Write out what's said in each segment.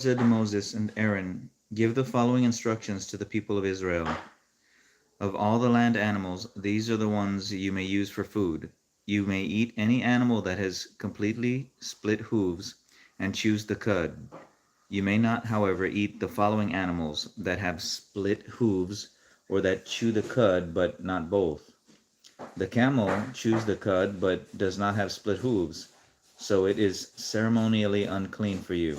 Said to Moses and Aaron, give the following instructions to the people of Israel. Of all the land animals, these are the ones you may use for food. You may eat any animal that has completely split hooves and choose the cud. You may not, however, eat the following animals that have split hooves or that chew the cud, but not both. The camel chews the cud, but does not have split hooves, so it is ceremonially unclean for you.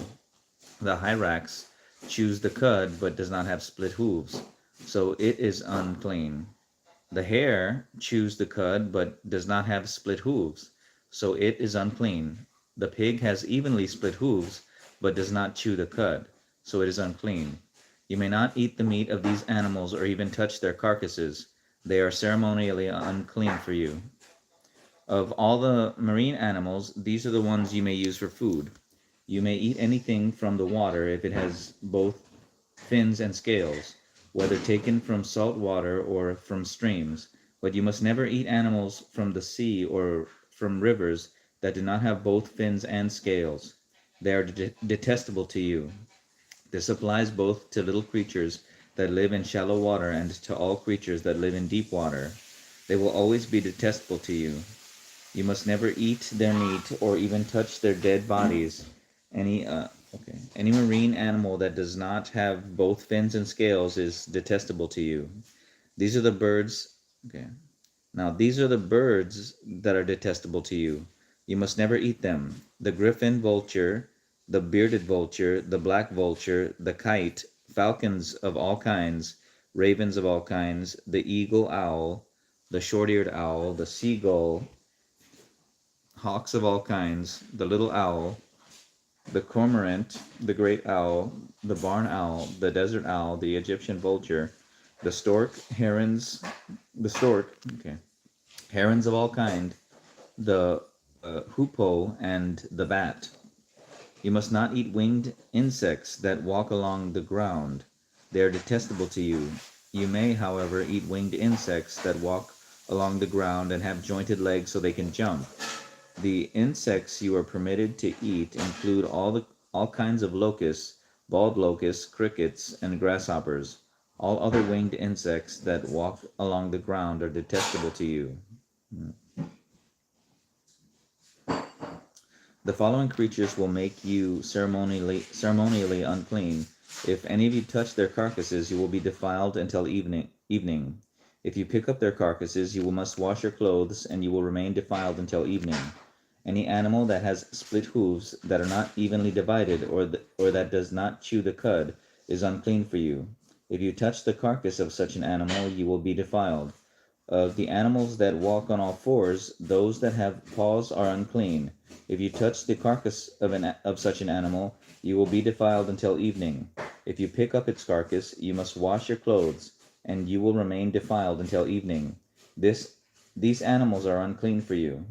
The hyrax chews the cud, but does not have split hooves, so it is unclean. The hare chews the cud, but does not have split hooves, so it is unclean. The pig has evenly split hooves, but does not chew the cud, so it is unclean. You may not eat the meat of these animals or even touch their carcasses. They are ceremonially unclean for you. Of all the marine animals, these are the ones you may use for food. You may eat anything from the water if it has both fins and scales, whether taken from salt water or from streams, but you must never eat animals from the sea or from rivers that do not have both fins and scales. They are detestable to you. This applies both to little creatures that live in shallow water and to all creatures that live in deep water. They will always be detestable to you. You must never eat their meat or even touch their dead bodies. Any marine animal that does not have both fins and scales is detestable to you. These are the birds. Okay. Now these are the birds that are detestable to you. You must never eat them. The griffin vulture, the bearded vulture, the black vulture, the kite, falcons of all kinds, ravens of all kinds, the eagle owl, the short-eared owl, the seagull, hawks of all kinds, the little owl, the cormorant, the great owl, the barn owl, the desert owl, the Egyptian vulture, the stork, the stork, okay, herons of all kind, the hoopoe, and the bat. You must not eat winged insects that walk along the ground. They are detestable to you. You may, however, eat winged insects that walk along the ground and have jointed legs so they can jump. The insects you are permitted to eat include all kinds of locusts, bald locusts, crickets, and grasshoppers. All other winged insects that walk along the ground are detestable to you. The following creatures will make you ceremonially unclean. If any of you touch their carcasses, you will be defiled until evening. If you pick up their carcasses, you must wash your clothes, and you will remain defiled until evening. Any animal that has split hooves that are not evenly divided, or that does not chew the cud, is unclean for you. If you touch the carcass of such an animal, you will be defiled. Of the animals that walk on all fours, those that have paws are unclean. If you touch the carcass of such an animal, you will be defiled until evening. If you pick up its carcass, you must wash your clothes, and you will remain defiled until evening. These animals are unclean for you.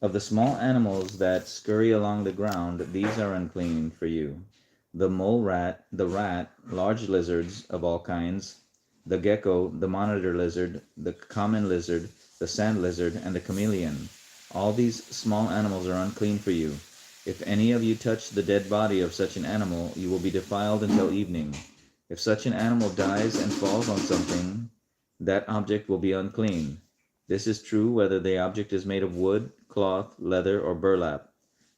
Of the small animals that scurry along the ground, these are unclean for you. The mole rat, the rat, large lizards of all kinds, the gecko, the monitor lizard, the common lizard, the sand lizard, and the chameleon. All these small animals are unclean for you. If any of you touch the dead body of such an animal, you will be defiled until evening. If such an animal dies and falls on something, that object will be unclean. This is true whether the object is made of wood, cloth, leather, or burlap.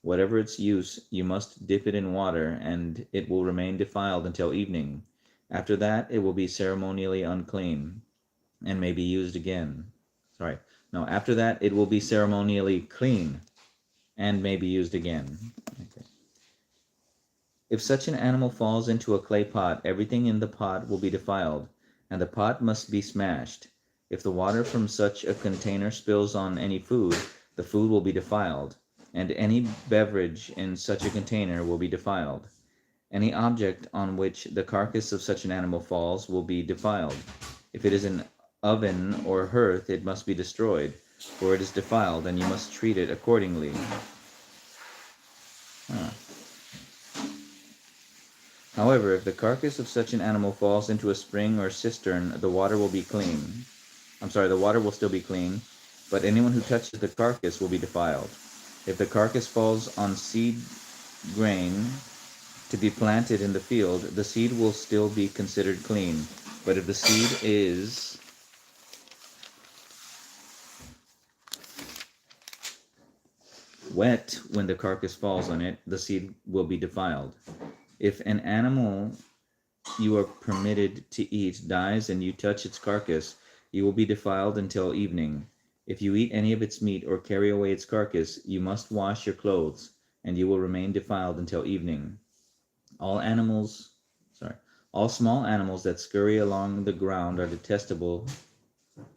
Whatever its use, you must dip it in water, and it will remain defiled until evening. After that, it will be ceremonially unclean and may be used again. Sorry. No, after that, it will be ceremonially clean and may be used again. Okay. If such an animal falls into a clay pot, everything in the pot will be defiled, and the pot must be smashed. If the water from such a container spills on any food, the food will be defiled, and any beverage in such a container will be defiled. Any object on which the carcass of such an animal falls will be defiled. If it is an oven or hearth, it must be destroyed, for it is defiled, and you must treat it accordingly. Huh. However, if the carcass of such an animal falls into a spring or cistern, the water will be clean. The water will still be clean, but anyone who touches the carcass will be defiled. If the carcass falls on seed grain, to be planted in the field, the seed will still be considered clean. But if the seed is wet when the carcass falls on it, the seed will be defiled. If an animal you are permitted to eat dies and you touch its carcass, you will be defiled until evening. If you eat any of its meat or carry away its carcass, you must wash your clothes, and you will remain defiled until evening. All animals, sorry, all small animals that scurry along the ground are detestable,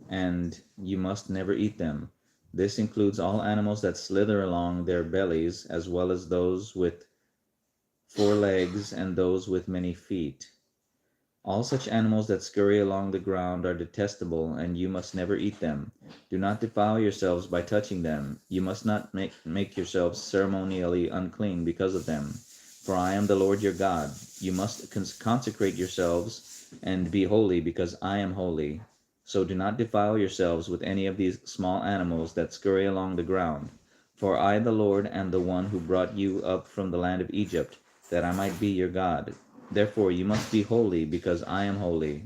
and you must never eat them. This includes all animals that slither along their bellies, as well as those with 4 legs and those with many feet. All such animals that scurry along the ground are detestable, and you must never eat them. Do not defile yourselves by touching them. You must not make yourselves ceremonially unclean because of them. For I am the Lord your God. You must consecrate yourselves and be holy, because I am holy. So do not defile yourselves with any of these small animals that scurry along the ground. For I, the Lord, am the one who brought you up from the land of Egypt, that I might be your God. Therefore you must be holy, because I am holy.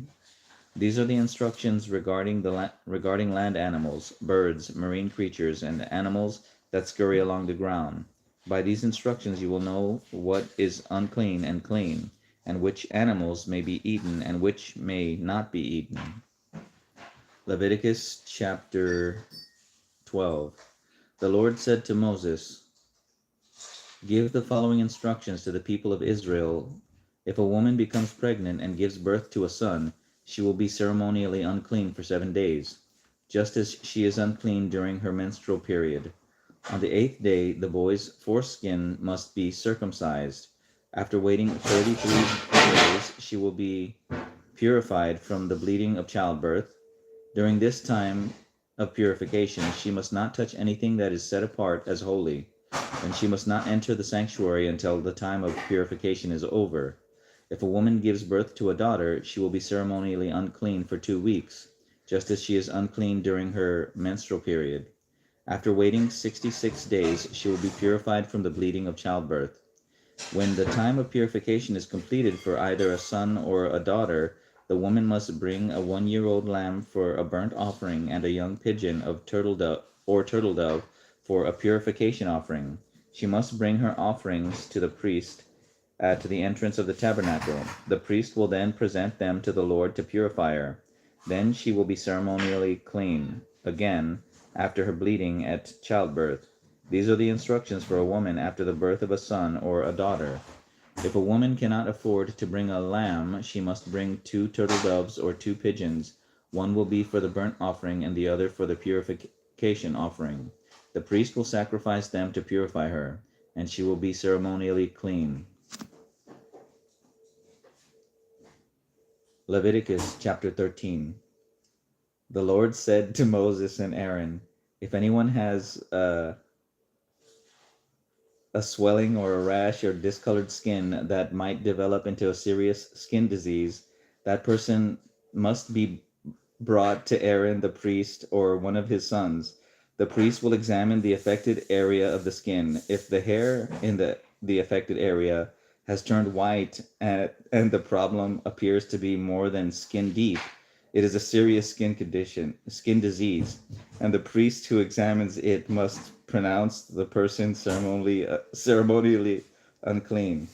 These are the instructions regarding land animals, birds, marine creatures, and animals that scurry along the ground. By these instructions you will know what is unclean and clean, and which animals may be eaten and which may not be eaten. Leviticus chapter 12. The Lord said to Moses, "Give the following instructions to the people of Israel. If a woman becomes pregnant and gives birth to a son, she will be ceremonially unclean for 7 days, just as she is unclean during her menstrual period. On the 8th day, the boy's foreskin must be circumcised. After waiting 33 days, she will be purified from the bleeding of childbirth. During this time of purification, she must not touch anything that is set apart as holy, and she must not enter the sanctuary until the time of purification is over. If a woman gives birth to a daughter, she will be ceremonially unclean for 2 weeks, just as she is unclean during her menstrual period. After waiting 66 days, she will be purified from the bleeding of childbirth. When the time of purification is completed for either a son or a daughter, the woman must bring a 1-year-old lamb for a burnt offering and a young pigeon of turtle dove for a purification offering. She must bring her offerings to the priest to the entrance of the tabernacle. The priest will then present them to the Lord to purify her. Then she will be ceremonially clean again after her bleeding at childbirth. These are the instructions for a woman after the birth of a son or a daughter. If a woman cannot afford to bring a lamb, she must bring 2 turtle doves or 2 pigeons. One will be for the burnt offering and the other for the purification offering. The priest will sacrifice them to purify her, and she will be ceremonially clean. Leviticus chapter 13. The Lord said to Moses and Aaron, "If anyone has a swelling or a rash or discolored skin that might develop into a serious skin disease, that person must be brought to Aaron the priest or one of his sons. The priest will examine the affected area of the skin. If the hair in the affected area has turned white and the problem appears to be more than skin deep, it is a serious skin disease, and the priest who examines it must pronounce the person ceremonially unclean.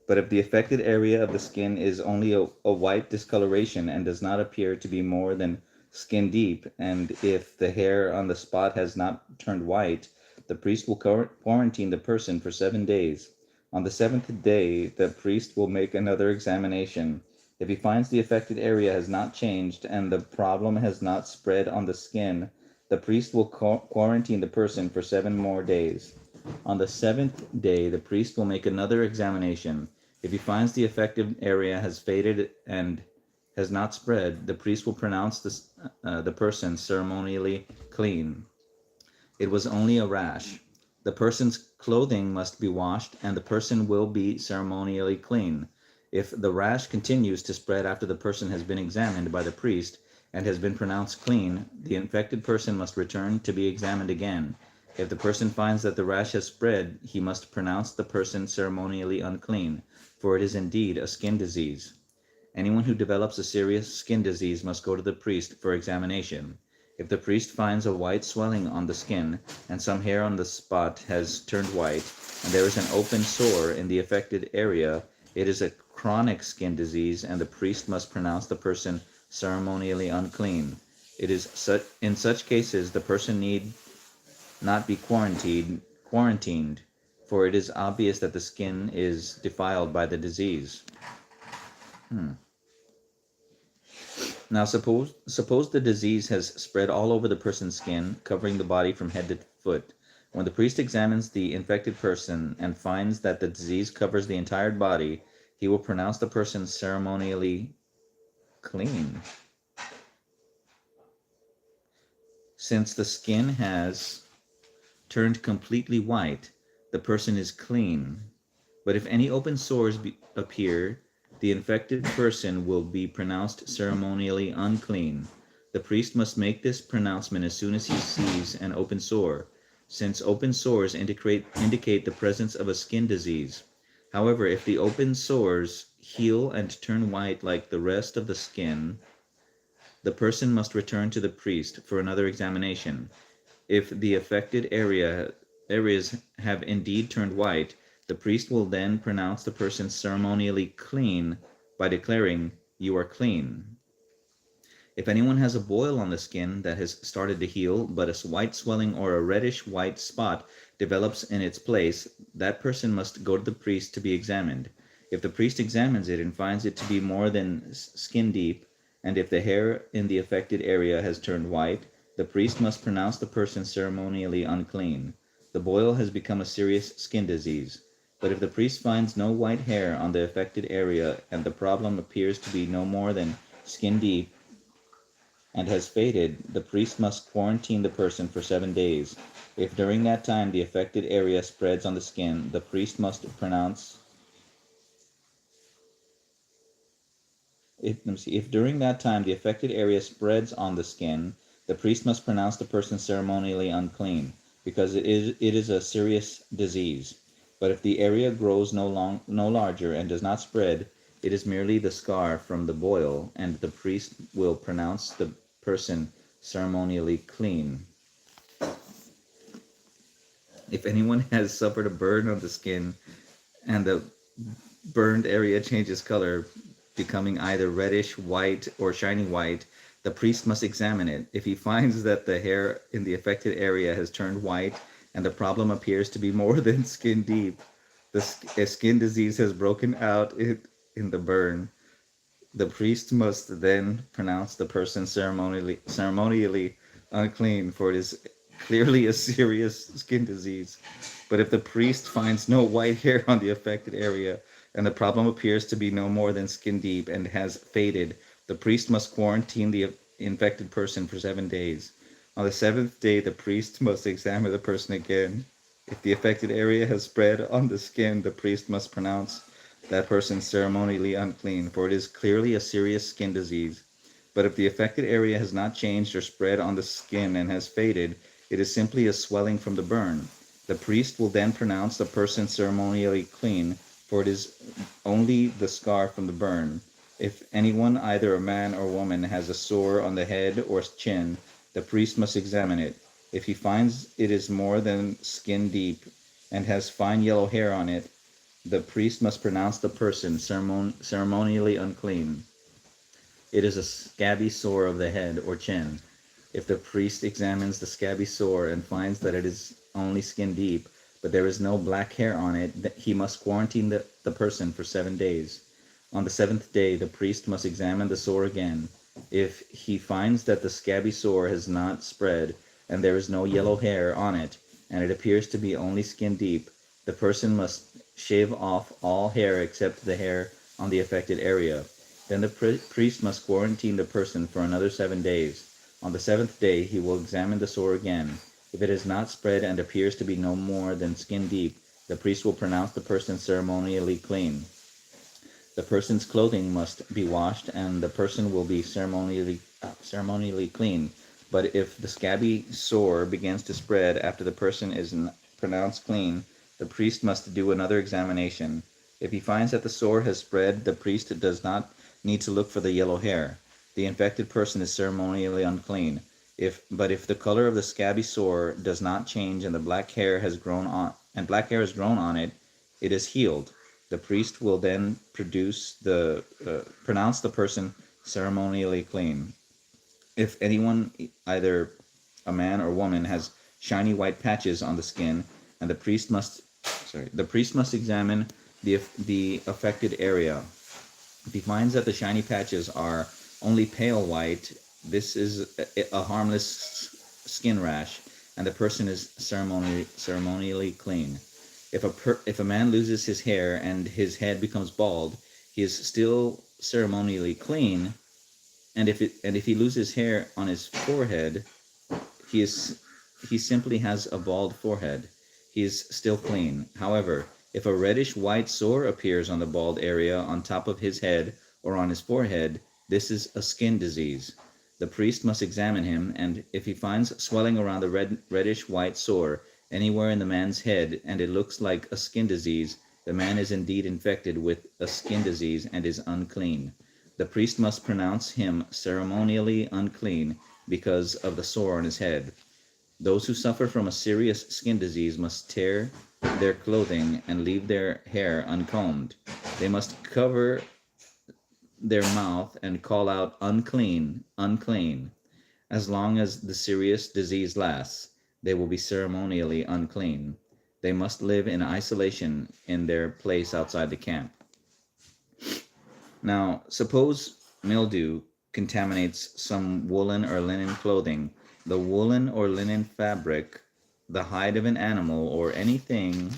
But if the affected area of the skin is only a white discoloration and does not appear to be more than skin deep, and if the hair on the spot has not turned white, the priest will quarantine the person for 7 days. On the 7th day, the priest will make another examination. If he finds the affected area has not changed and the problem has not spread on the skin, the priest will quarantine the person for 7 more days. On the 7th day, the priest will make another examination. If he finds the affected area has faded and has not spread, the priest will pronounce the person ceremonially clean. It was only a rash. The person's clothing must be washed, and the person will be ceremonially clean. If the rash continues to spread after the person has been examined by the priest and has been pronounced clean, the infected person must return to be examined again. If the person finds that the rash has spread, he must pronounce the person ceremonially unclean, for it is indeed a skin disease. Anyone who develops a serious skin disease must go to the priest for examination. If the priest finds a white swelling on the skin and some hair on the spot has turned white, and there is an open sore in the affected area, it is a chronic skin disease, and the priest must pronounce the person ceremonially unclean. In such cases the person need not be quarantined, for it is obvious that the skin is defiled by the disease. Now suppose the disease has spread all over the person's skin, covering the body from head to foot. When the priest examines the infected person and finds that the disease covers the entire body, he will pronounce the person ceremonially clean. Since the skin has turned completely white, the person is clean. But if any open sores appear, the infected person will be pronounced ceremonially unclean. The priest must make this pronouncement as soon as he sees an open sore, since open sores indicate the presence of a skin disease. However, if the open sores heal and turn white like the rest of the skin, the person must return to the priest for another examination. If the affected areas have indeed turned white, the priest will then pronounce the person ceremonially clean by declaring, "You are clean." If anyone has a boil on the skin that has started to heal, but a white swelling or a reddish white spot develops in its place, that person must go to the priest to be examined. If the priest examines it and finds it to be more than skin deep, and if the hair in the affected area has turned white, the priest must pronounce the person ceremonially unclean. The boil has become a serious skin disease. But if the priest finds no white hair on the affected area and the problem appears to be no more than skin deep and has faded, the priest must quarantine the person for 7 days. If during that time the affected area spreads on the skin, the priest must pronounce If during that time the affected area spreads on the skin, the priest must pronounce the person ceremonially unclean, because it is a serious disease. But if the area grows no larger and does not spread, it is merely the scar from the boil, and the priest will pronounce the person ceremonially clean. If anyone has suffered a burn on the skin and the burned area changes color, becoming either reddish white or shiny white, the priest must examine it. If he finds that the hair in the affected area has turned white and the problem appears to be more than skin deep, a skin disease has broken out in the burn, the priest must then pronounce the person ceremonially unclean, for it is clearly a serious skin disease. But if the priest finds no white hair on the affected area, and the problem appears to be no more than skin deep and has faded, the priest must quarantine the infected person for 7 days. On the 7th day, the priest must examine the person again. If the affected area has spread on the skin, the priest must pronounce that person ceremonially unclean, for it is clearly a serious skin disease. But if the affected area has not changed or spread on the skin and has faded, it is simply a swelling from the burn. The priest will then pronounce the person ceremonially clean, for it is only the scar from the burn. If anyone, either a man or woman, has a sore on the head or chin, the priest must examine it. If he finds it is more than skin deep and has fine yellow hair on it, the priest must pronounce the person ceremonially unclean. It is a scabby sore of the head or chin. If the priest examines the scabby sore and finds that it is only skin deep, but there is no black hair on it, he must quarantine the person for 7 days. On the 7th day, the priest must examine the sore again. If he finds that the scabby sore has not spread, and there is no yellow hair on it, and it appears to be only skin deep, the person must shave off all hair except the hair on the affected area. Then the priest must quarantine the person for another 7 days. On the 7th day, he will examine the sore again. If it has not spread and appears to be no more than skin deep, the priest will pronounce the person ceremonially clean. The person's clothing must be washed, and the person will be ceremonially clean. But if the scabby sore begins to spread after the person is pronounced clean, the priest must do another examination. If he finds that the sore has spread, the priest does not need to look for the yellow hair. The infected person is ceremonially unclean. If the color of the scabby sore does not change and the black hair has grown on it, it is healed. The priest will then pronounce the person ceremonially clean. If anyone, either a man or woman, has shiny white patches on the skin, and the priest must examine the affected area. If he finds that the shiny patches are only pale white, this is a harmless skin rash, and the person is ceremonially clean. If a man loses his hair and his head becomes bald, he is still ceremonially clean. And if he loses hair on his forehead, he is he simply has a bald forehead. He is still clean. However, if a reddish white sore appears on the bald area on top of his head or on his forehead, this is a skin disease. The priest must examine him, and if he finds swelling around the reddish white sore anywhere in the man's head and it looks like a skin disease, the man is indeed infected with a skin disease and is unclean. The priest must pronounce him ceremonially unclean because of the sore on his head. Those who suffer from a serious skin disease must tear their clothing and leave their hair uncombed. They must cover their mouth and call out, "Unclean, unclean." As long as the serious disease lasts, they will be ceremonially unclean. They must live in isolation in their place outside the camp. Now, suppose mildew contaminates some woolen or linen clothing. The woolen or linen fabric, the hide of an animal, or anything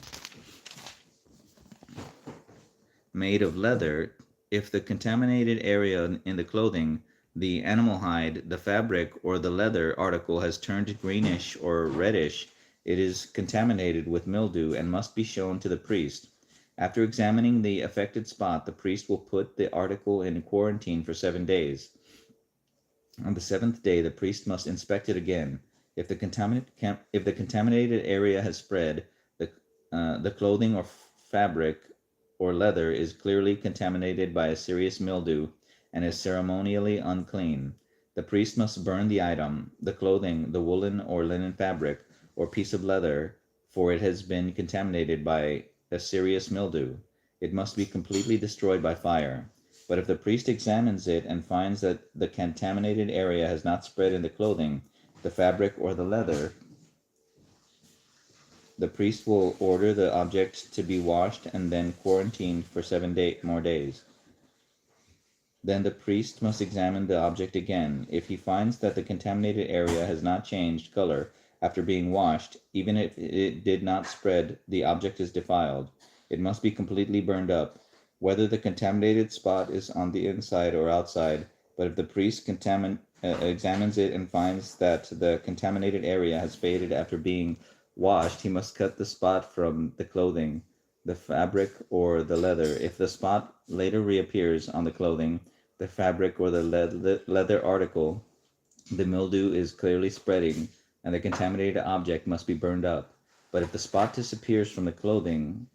made of leather. If the contaminated area in the clothing, the animal hide, the fabric, or the leather article has turned greenish or reddish, it is contaminated with mildew and must be shown to the priest. After examining the affected spot, the priest will put the article in quarantine for 7 days. On the seventh day, the priest must inspect it again. If the contaminated area has spread, the clothing or fabric or leather is clearly contaminated by a serious mildew and is ceremonially unclean. The priest must burn the item, the clothing, the woolen or linen fabric, or piece of leather, for it has been contaminated by a serious mildew. It must be completely destroyed by fire. But if the priest examines it and finds that the contaminated area has not spread in the clothing, the fabric, or the leather, the priest will order the object to be washed and then quarantined for 7 more days. Then the priest must examine the object again. If he finds that the contaminated area has not changed color after being washed, even if it did not spread, the object is defiled. It must be completely burned up, whether the contaminated spot is on the inside or outside. But if the priest examines it and finds that the contaminated area has faded after being washed, he must cut the spot from the clothing, the fabric, or the leather. If the spot later reappears on the clothing, the fabric, or the leather article, the mildew is clearly spreading, and the contaminated object must be burned up. But if the spot disappears from the clothing,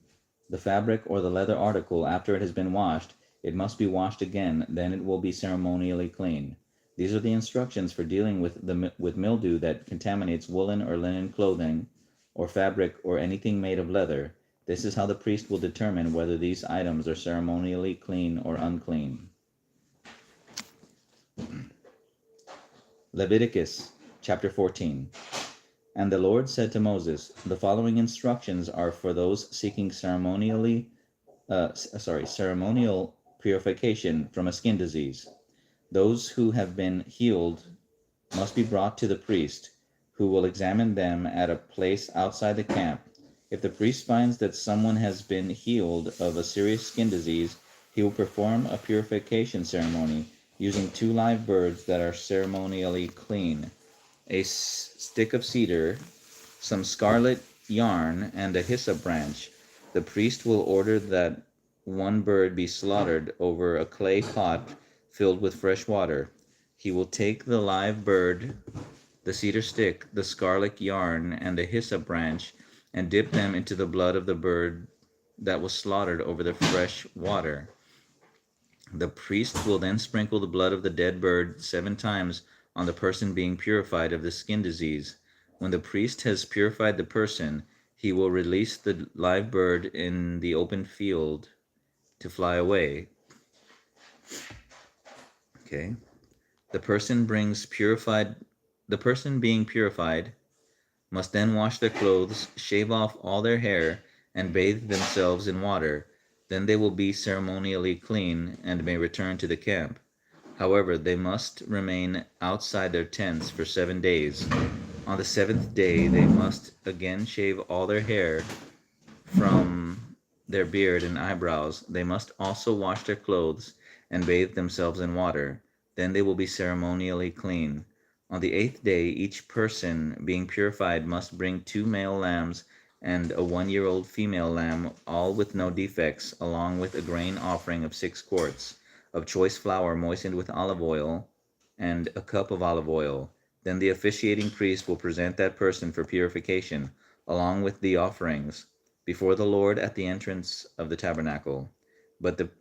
the fabric, or the leather article after it has been washed, it must be washed again, then it will be ceremonially clean. These are the instructions for dealing with mildew that contaminates woolen or linen clothing, or fabric, or anything made of leather. This is how the priest will determine whether these items are ceremonially clean or unclean. Leviticus chapter 14. And the Lord said to Moses, "The following instructions are for those seeking ceremonial purification from a skin disease. Those who have been healed must be brought to the priest, who will examine them at a place outside the camp. If the priest finds that someone has been healed of a serious skin disease, he will perform a purification ceremony using 2 live birds that are ceremonially clean, a stick of cedar, some scarlet yarn, and a hyssop branch. The priest will order that one bird be slaughtered over a clay pot filled with fresh water. He will take the live bird the cedar stick, the scarlet yarn, and the hyssop branch, and dip them into the blood of the bird that was slaughtered over the fresh water. The priest will then sprinkle the blood of the dead bird 7 times on the person being purified of the skin disease. When the priest has purified the person, he will release the live bird in the open field to fly away. Okay. The person being purified must then wash their clothes, shave off all their hair, and bathe themselves in water. Then they will be ceremonially clean and may return to the camp. However, they must remain outside their tents for 7 days. On the 7th day, they must again shave all their hair from their beard and eyebrows. They must also wash their clothes and bathe themselves in water. Then they will be ceremonially clean. On the 8th day, each person being purified must bring 2 male lambs and a 1-year-old female lamb, all with no defects, along with a grain offering of 6 quarts of choice flour moistened with olive oil, and a cup of olive oil. Then the officiating priest will present that person for purification, along with the offerings, before the Lord at the entrance of the tabernacle. The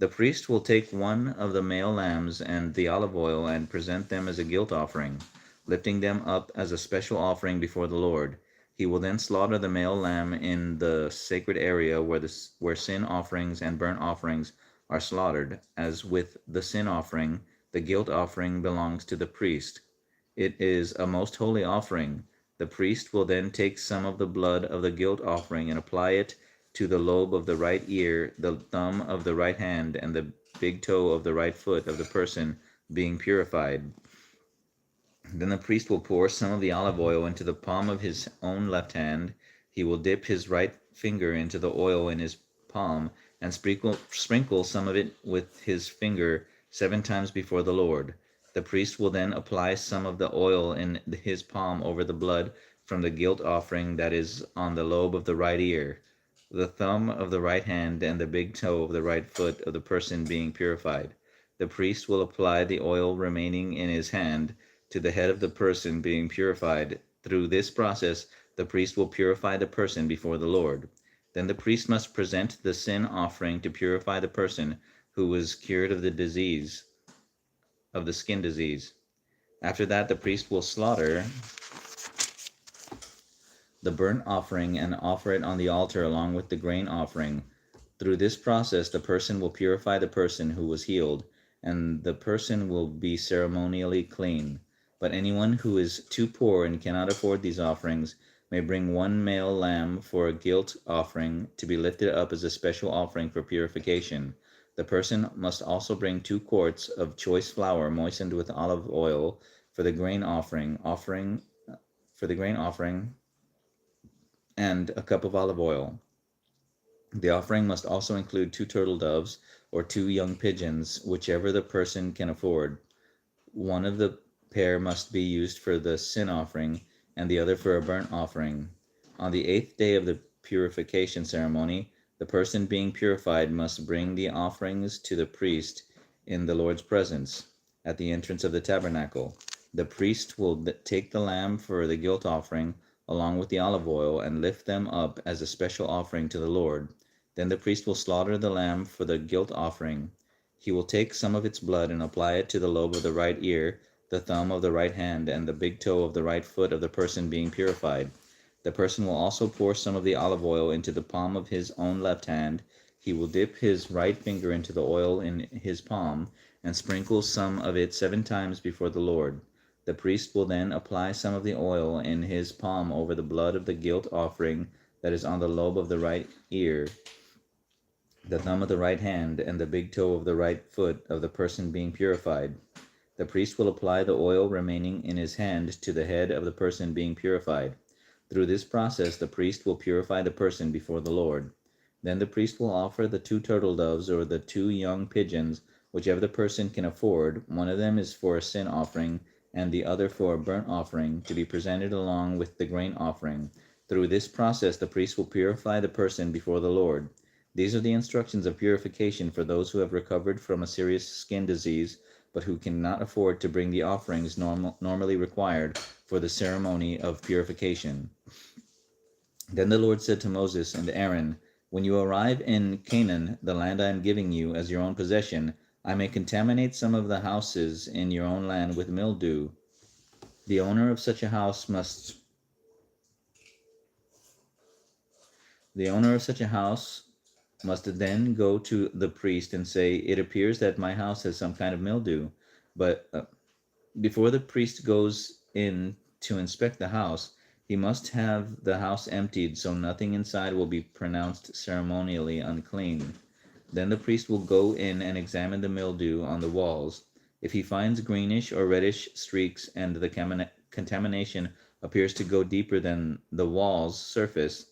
priest will take one of the male lambs and the olive oil and present them as a guilt offering, lifting them up as a special offering before the Lord. He will then slaughter the male lamb in the sacred area where sin offerings and burnt offerings are slaughtered. As with the sin offering, the guilt offering belongs to the priest. It is a most holy offering. The priest will then take some of the blood of the guilt offering and apply it to the lobe of the right ear, the thumb of the right hand, and the big toe of the right foot of the person being purified. Then the priest will pour some of the olive oil into the palm of his own left hand. He will dip his right finger into the oil in his palm and sprinkle some of it with his finger 7 times before the Lord. The priest will then apply some of the oil in his palm over the blood from the guilt offering that is on the lobe of the right ear, the thumb of the right hand, and the big toe of the right foot of the person being purified. The priest will apply the oil remaining in his hand to the head of the person being purified. Through this process, the priest will purify the person before the Lord. Then the priest must present the sin offering to purify the person who was cured of the skin disease. After that, the priest will slaughter the burnt offering and offer it on the altar along with the grain offering. Through this process, the person will purify the person who was healed, and the person will be ceremonially clean. But anyone who is too poor and cannot afford these offerings may bring 1 male lamb for a guilt offering to be lifted up as a special offering for purification. The person must also bring 2 quarts of choice flour moistened with olive oil for the grain offering, and a cup of olive oil. The offering must also include 2 turtle doves or 2 young pigeons, whichever the person can afford. One of the pair must be used for the sin offering and the other for a burnt offering. On the 8th day of the purification ceremony, the person being purified must bring the offerings to the priest in the Lord's presence at the entrance of the tabernacle. The priest will take the lamb for the guilt offering along with the olive oil and lift them up as a special offering to the Lord. Then the priest will slaughter the lamb for the guilt offering. He will take some of its blood and apply it to the lobe of the right ear, the thumb of the right hand, and the big toe of the right foot of the person being purified. The person will also pour some of the olive oil into the palm of his own left hand. He will dip his right finger into the oil in his palm and sprinkle some of it 7 times before the Lord. The priest will then apply some of the oil in his palm over the blood of the guilt offering that is on the lobe of the right ear, the thumb of the right hand, and the big toe of the right foot of the person being purified. The priest will apply the oil remaining in his hand to the head of the person being purified. Through this process, the priest will purify the person before the Lord. Then the priest will offer the 2 turtle doves or the 2 young pigeons, whichever the person can afford. One of them is for a sin offering, and the other for a burnt offering, to be presented along with the grain offering. Through this process, the priest will purify the person before the Lord. These are the instructions of purification for those who have recovered from a serious skin disease, but who cannot afford to bring the offerings normally required for the ceremony of purification. Then the Lord said to Moses and Aaron, when you arrive in Canaan, the land I am giving you as your own possession, I may contaminate some of the houses in your own land with mildew. The owner of such a house must then go to the priest and say, it appears that my house has some kind of mildew. But before the priest goes in to inspect the house, he must have the house emptied so nothing inside will be pronounced ceremonially unclean. Then the priest will go in and examine the mildew on the walls. If he finds greenish or reddish streaks and the contamination appears to go deeper than the wall's surface,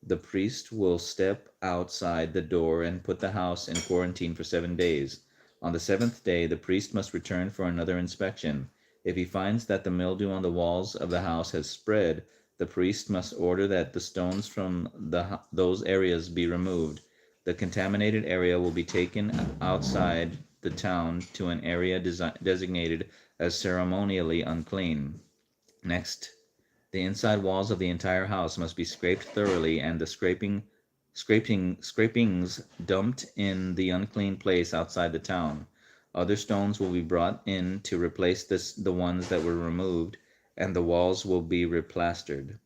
the priest will step outside the door and put the house in quarantine for 7 days. On the seventh day, the priest must return for another inspection. If he finds that the mildew on the walls of the house has spread, the priest must order that the stones from those areas be removed. The contaminated area will be taken outside the town to an area designated as ceremonially unclean. Next, the inside walls of the entire house must be scraped thoroughly and the scrapings dumped in the unclean place outside the town. Other stones will be brought in to replace the ones that were removed, and the walls will be replastered.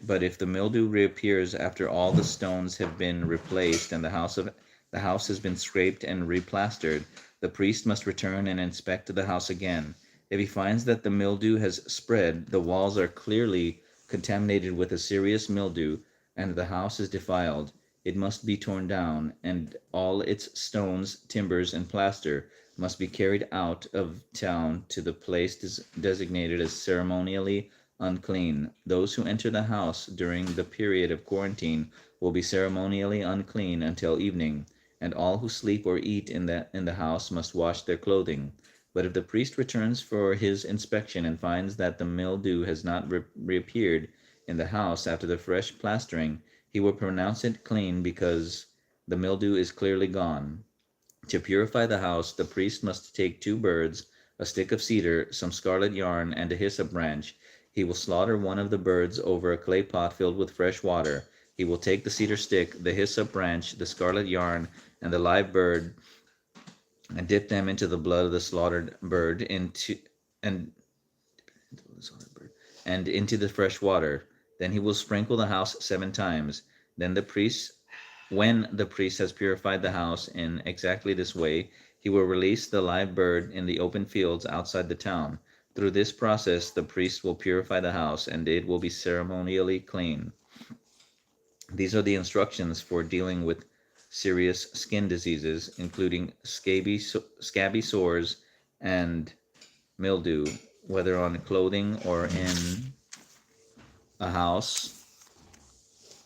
But if the mildew reappears after all the stones have been replaced and the house has been scraped and replastered, the priest must return and inspect the house again. If he finds that the mildew has spread, the walls are clearly contaminated with a serious mildew, and the house is defiled, it must be torn down, and all its stones, timbers, and plaster must be carried out of town to the place designated as ceremonially unclean. Those who enter the house during the period of quarantine will be ceremonially unclean until evening, and all who sleep or eat in the house must wash their clothing. But if the priest returns for his inspection and finds that the mildew has not reappeared in the house after the fresh plastering, he will pronounce it clean because the mildew is clearly gone. To purify the house, the priest must take 2 birds, a stick of cedar, some scarlet yarn, and a hyssop branch. He will slaughter one of the birds over a clay pot filled with fresh water. He will take the cedar stick, the hyssop branch, the scarlet yarn, and the live bird, and dip them into the blood of the slaughtered bird and into the fresh water. Then he will sprinkle the house 7 times. When the priest has purified the house in exactly this way, he will release the live bird in the open fields outside the town. Through this process, the priest will purify the house, and it will be ceremonially clean. These are the instructions for dealing with serious skin diseases, including scabby sores and mildew, whether on clothing or in a house,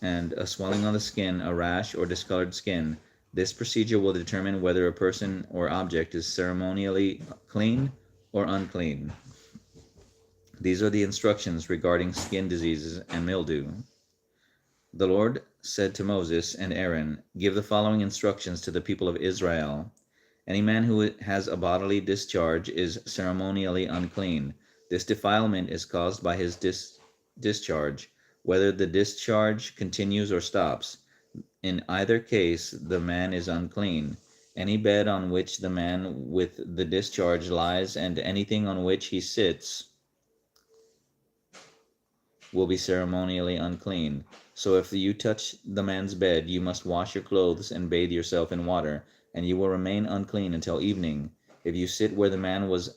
and a swelling on the skin, a rash, or discolored skin. This procedure will determine whether a person or object is ceremonially clean or unclean. These are the instructions regarding skin diseases and mildew. The Lord said to Moses and Aaron, give the following instructions to the people of Israel. Any man who has a bodily discharge is ceremonially unclean. This defilement is caused by his discharge, whether the discharge continues or stops. In either case, the man is unclean. Any bed on which the man with the discharge lies and anything on which he sits will be ceremonially unclean. So if you touch the man's bed, you must wash your clothes and bathe yourself in water, and you will remain unclean until evening. If you sit where the man with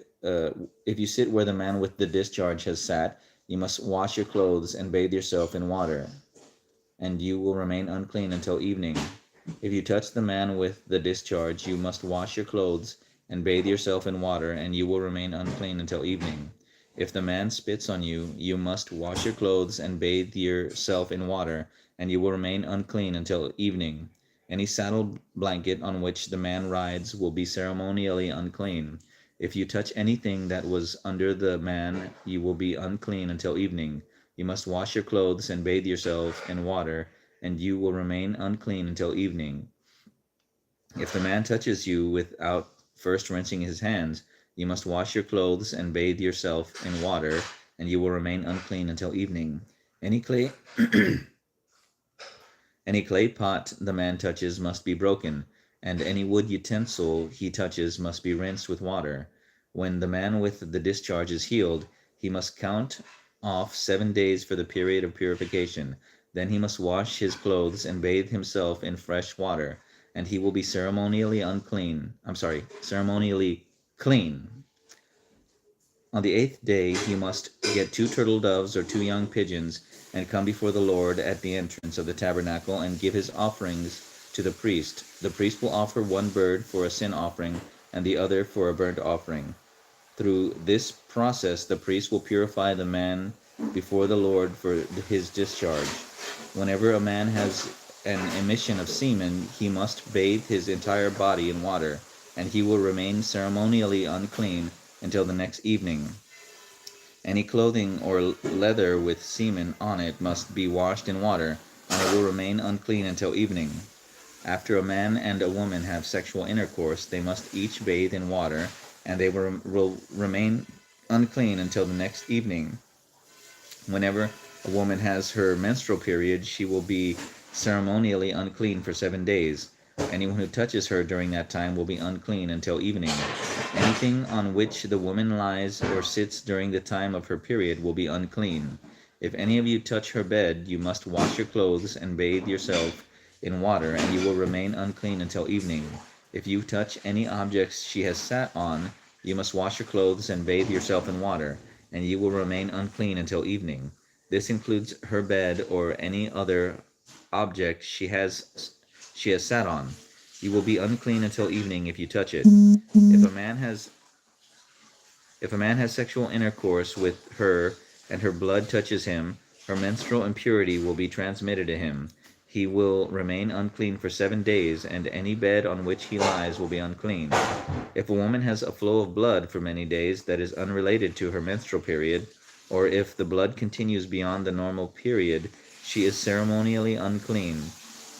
the discharge has sat, you must wash your clothes and bathe yourself in water, and you will remain unclean until evening. If you touch the man with the discharge, you must wash your clothes and bathe yourself in water, and you will remain unclean until evening. If the man spits on you, you must wash your clothes and bathe yourself in water, and you will remain unclean until evening. Any saddle blanket on which the man rides will be ceremonially unclean. If you touch anything that was under the man, you will be unclean until evening. You must wash your clothes and bathe yourself in water, and you will remain unclean until evening. If the man touches you without first rinsing his hands, you must wash your clothes and bathe yourself in water, and you will remain unclean until evening. Any clay any clay pot the man touches must be broken, and any wood utensil he touches must be rinsed with water. When the man with the discharge is healed, he must count off 7 days for the period of purification. Then he must wash his clothes and bathe himself in fresh water, and he will be ceremonially clean. On the 8th day he must get 2 turtle doves or 2 young pigeons, and come before the Lord at the entrance of the tabernacle, and give his offerings to the priest. The priest will offer one bird for a sin offering, and the other for a burnt offering. Through this process the priest will purify the man before the Lord for his discharge. Whenever a man has an emission of semen, he must bathe his entire body in water, and he will remain ceremonially unclean until the next evening. Any clothing or leather with semen on it must be washed in water, and it will remain unclean until evening. After a man and a woman have sexual intercourse, they must each bathe in water, and they will remain unclean until the next evening. Whenever a woman has her menstrual period, she will be ceremonially unclean for 7 days. Anyone who touches her during that time will be unclean until evening. Anything on which the woman lies or sits during the time of her period will be unclean. If any of you touch her bed, you must wash your clothes and bathe yourself in water, and you will remain unclean until evening. If you touch any objects she has sat on, you must wash your clothes and bathe yourself in water, and you will remain unclean until evening. This includes her bed or any other object she has sat on. You will be unclean until evening if you touch it. If a man has sexual intercourse with her and her blood touches him, her menstrual impurity will be transmitted to him. He will remain unclean for 7 days, and any bed on which he lies will be unclean. If a woman has a flow of blood for many days that is unrelated to her menstrual period, or if the blood continues beyond the normal period, she is ceremonially unclean.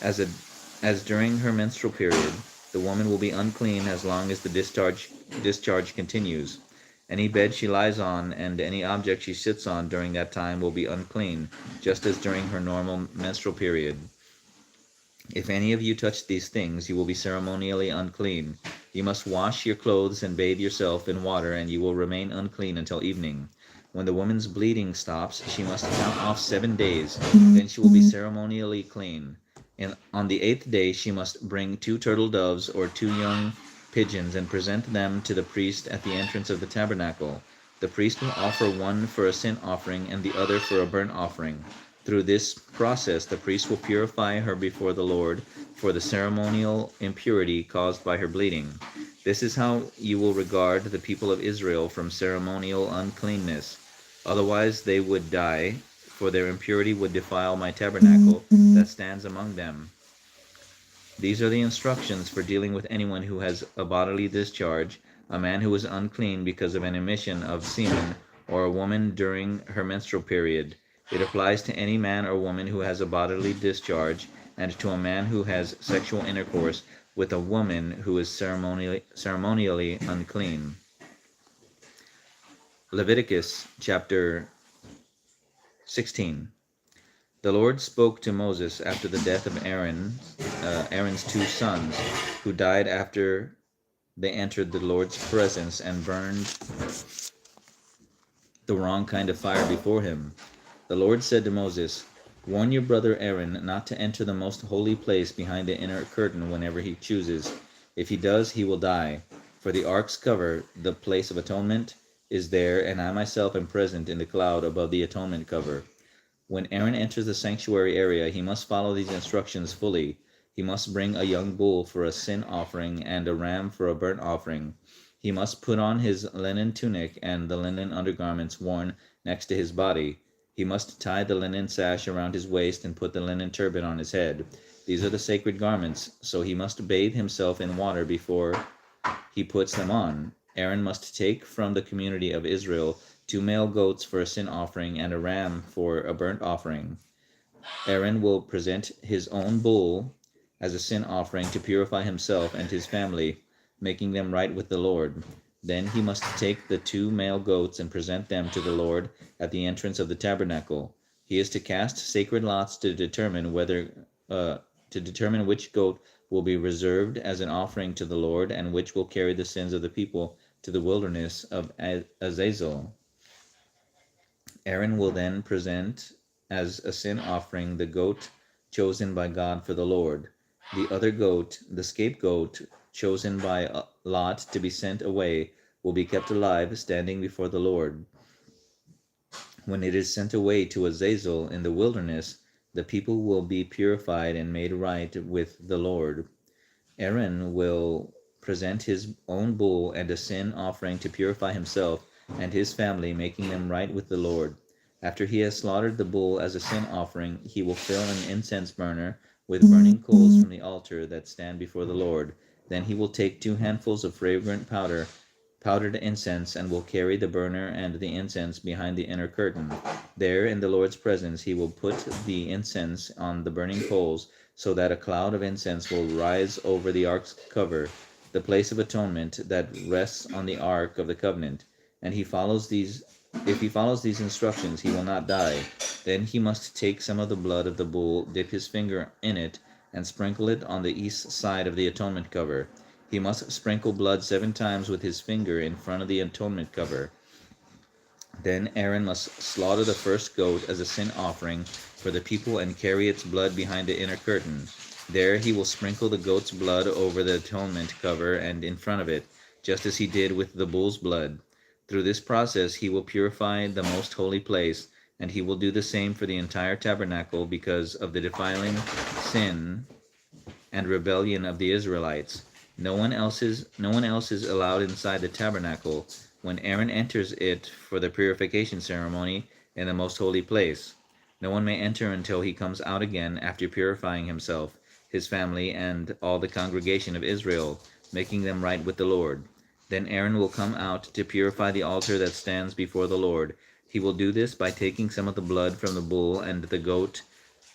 As during her menstrual period, the woman will be unclean as long as the discharge continues. Any bed she lies on and any object she sits on during that time will be unclean, just as during her normal menstrual period. If any of you touch these things, you will be ceremonially unclean. You must wash your clothes and bathe yourself in water, and you will remain unclean until evening. When the woman's bleeding stops, she must count off 7 days. Then she will be ceremonially clean. And on the 8th day she must bring 2 turtle doves or 2 young pigeons and present them to the priest at the entrance of the tabernacle. The priest will offer one for a sin offering and the other for a burnt offering. Through this process the priest will purify her before the Lord for the ceremonial impurity caused by her bleeding. This is how you will regard the people of Israel from ceremonial uncleanness. Otherwise they would die, for their impurity would defile my tabernacle that stands among them. These are the instructions for dealing with anyone who has a bodily discharge, a man who is unclean because of an emission of semen, or a woman during her menstrual period. It applies to any man or woman who has a bodily discharge, and to a man who has sexual intercourse with a woman who is ceremonially unclean. Leviticus chapter 16. The Lord spoke to Moses after the death of Aaron's 2 sons, who died after they entered the Lord's presence and burned the wrong kind of fire before him. The Lord said to Moses, "Warn your brother Aaron not to enter the most holy place behind the inner curtain whenever he chooses. If he does, he will die. For the ark's cover, the place of atonement, is there, and I myself am present in the cloud above the atonement cover. When Aaron enters the sanctuary area, he must follow these instructions fully. He must bring a young bull for a sin offering and a ram for a burnt offering. He must put on his linen tunic and the linen undergarments worn next to his body. He must tie the linen sash around his waist and put the linen turban on his head. These are the sacred garments, so he must bathe himself in water before he puts them on. Aaron must take from the community of Israel 2 male goats for a sin offering and a ram for a burnt offering. Aaron will present his own bull as a sin offering to purify himself and his family. making them right with the Lord. Then he must take the 2 male goats and present them to the Lord at the entrance of the tabernacle. He is to cast sacred lots to determine which goat will be reserved as an offering to the Lord, and which will carry the sins of the people to the wilderness of Azazel. Aaron will then present as a sin offering the goat chosen by God for the Lord. The other goat, the scapegoat, chosen by Lot to be sent away, will be kept alive, standing before the Lord. When it is sent away to Azazel in the wilderness, the people will be purified and made right with the Lord. Aaron will present his own bull and a sin offering to purify himself and his family, making them right with the Lord. After he has slaughtered the bull as a sin offering, he will fill an incense burner with burning coals from the altar that stand before the Lord. Then he will take 2 handfuls of fragrant powdered incense, and will carry the burner and the incense behind the inner curtain. There, in the Lord's presence, he will put the incense on the burning coals, so that a cloud of incense will rise over the ark's cover, the place of atonement that rests on the ark of the covenant. And if he follows these instructions, he will not die. Then he must take some of the blood of the bull, dip his finger in it, and sprinkle it on the east side of the atonement cover. He must sprinkle blood 7 times with his finger in front of the atonement cover. Then Aaron must slaughter the first goat as a sin offering for the people and carry its blood behind the inner curtain. There he will sprinkle the goat's blood over the atonement cover and in front of it, just as he did with the bull's blood. Through this process he will purify the most holy place, and he will do the same for the entire tabernacle because of the defiling sin and rebellion of the Israelites. No one else is allowed inside the tabernacle when Aaron enters it for the purification ceremony in the most holy place. No one may enter until he comes out again after purifying himself, his family, and all the congregation of Israel, making them right with the Lord. Then Aaron will come out to purify the altar that stands before the Lord. He will do this by taking some of the blood from the bull and the goat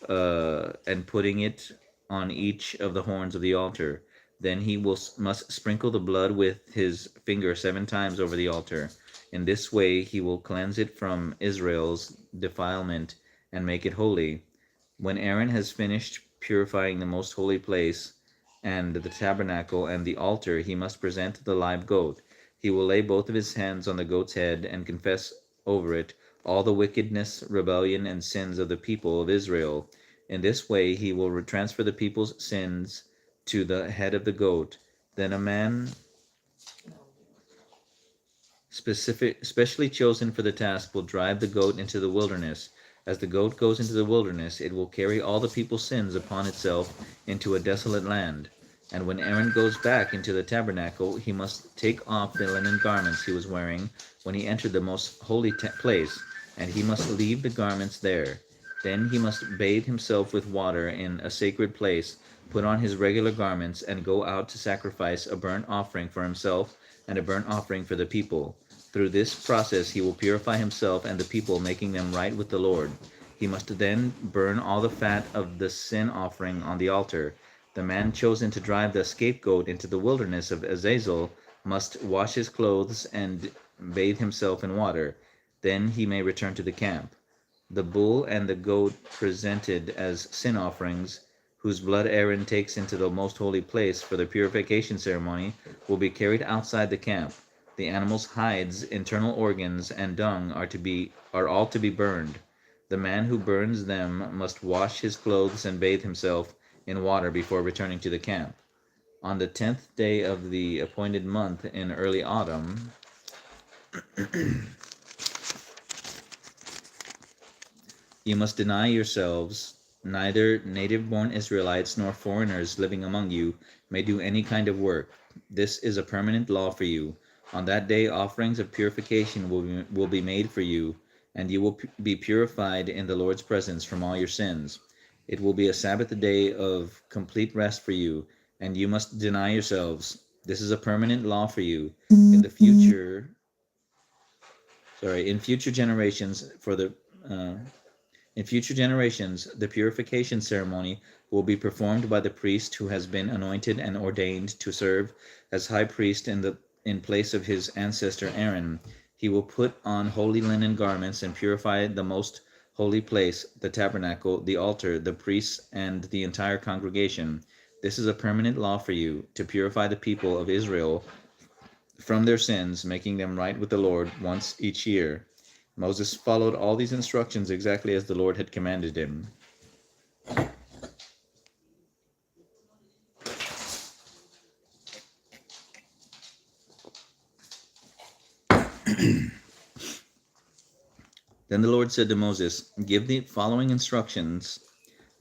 and putting it on each of the horns of the altar. Then he must sprinkle the blood with his finger 7 times over the altar. In this way he will cleanse it from Israel's defilement and make it holy. When Aaron has finished purifying the most holy place and the tabernacle and the altar, he must present the live goat. He will lay both of his hands on the goat's head and confess over it all the wickedness, rebellion, and sins of the people of Israel. In this way he will transfer the people's sins to the head of the goat. Then a man specially chosen for the task will drive the goat into the wilderness. As the goat goes into the wilderness, it will carry all the people's sins upon itself into a desolate land. And when Aaron goes back into the tabernacle, he must take off the linen garments he was wearing when he entered the most holy place, and he must leave the garments there. Then he must bathe himself with water in a sacred place, put on his regular garments, and go out to sacrifice a burnt offering for himself and a burnt offering for the people. Through this process he will purify himself and the people, making them right with the Lord. He must then burn all the fat of the sin offering on the altar. The man chosen to drive the scapegoat into the wilderness of Azazel must wash his clothes and bathe himself in water. Then he may return to the camp. The bull and the goat presented as sin offerings, whose blood Aaron takes into the most holy place for the purification ceremony, will be carried outside the camp. The animal's hides, internal organs, and dung are all to be burned. The man who burns them must wash his clothes and bathe himself in water before returning to the camp. On the 10th day of the appointed month in early autumn, you must deny yourselves. Neither native-born Israelites nor foreigners living among you may do any kind of work. This is a permanent law for you. On that day offerings of purification will be made for you, and you will be purified in the Lord's presence from all your sins. It will be a Sabbath day of complete rest for you, and you must deny yourselves. This is a permanent law for you. In future generations, In future generations, the purification ceremony will be performed by the priest who has been anointed and ordained to serve as high priest in place of his ancestor Aaron. He will put on holy linen garments and purify the most holy place, the tabernacle, the altar, the priests, and the entire congregation. This is a permanent law for you, to purify the people of Israel from their sins, making them right with the Lord once each year. Moses followed all these instructions exactly as the Lord had commanded him. Then the Lord said to Moses, "Give the following instructions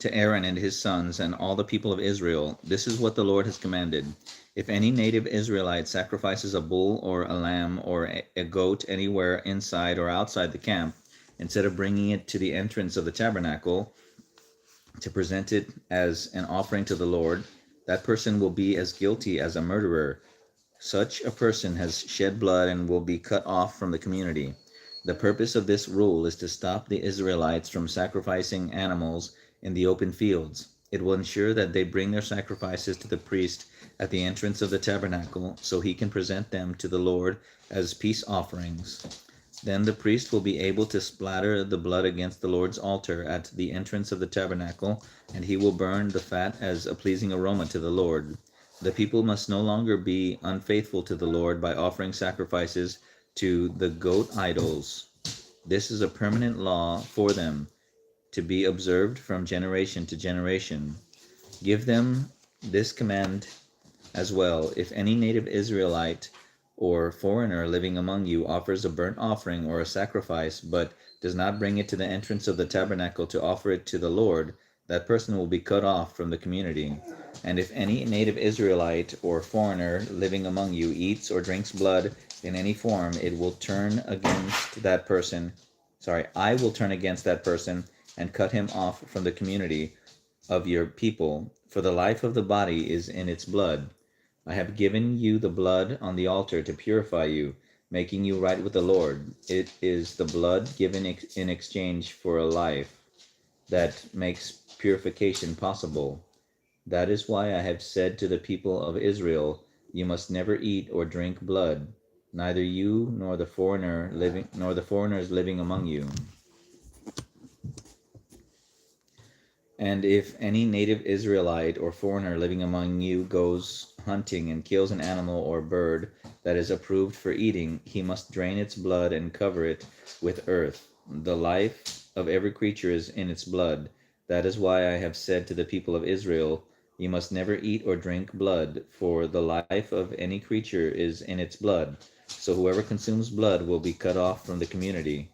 to Aaron and his sons and all the people of Israel. This is what the Lord has commanded. If any native Israelite sacrifices a bull or a lamb or a goat anywhere inside or outside the camp, instead of bringing it to the entrance of the tabernacle to present it as an offering to the Lord, that person will be as guilty as a murderer. Such a person has shed blood and will be cut off from the community. The purpose of this rule is to stop the Israelites from sacrificing animals in the open fields. It will ensure that they bring their sacrifices to the priest at the entrance of the tabernacle so he can present them to the Lord as peace offerings. Then the priest will be able to splatter the blood against the Lord's altar at the entrance of the tabernacle, and he will burn the fat as a pleasing aroma to the Lord. The people must no longer be unfaithful to the Lord by offering sacrifices to the goat idols. This is a permanent law for them to be observed from generation to generation. Give them this command as well. If any native Israelite or foreigner living among you offers a burnt offering or a sacrifice, but does not bring it to the entrance of the tabernacle to offer it to the Lord, that person will be cut off from the community. And if any native Israelite or foreigner living among you eats or drinks blood in any form, it will turn against that person. I will turn against that person and cut him off from the community of your people, for the life of the body is in its blood. I have given you the blood on the altar to purify you, making you right with the Lord. It is the blood given in exchange for a life that makes purification possible. That is why I have said to the people of Israel, you must never eat or drink blood, neither you nor the foreigners living among you. And if any native Israelite or foreigner living among you goes hunting and kills an animal or bird that is approved for eating, he must drain its blood and cover it with earth. The life of every creature is in its blood. That is why I have said to the people of Israel, you must never eat or drink blood, for the life of any creature is in its blood. So whoever consumes blood will be cut off from the community.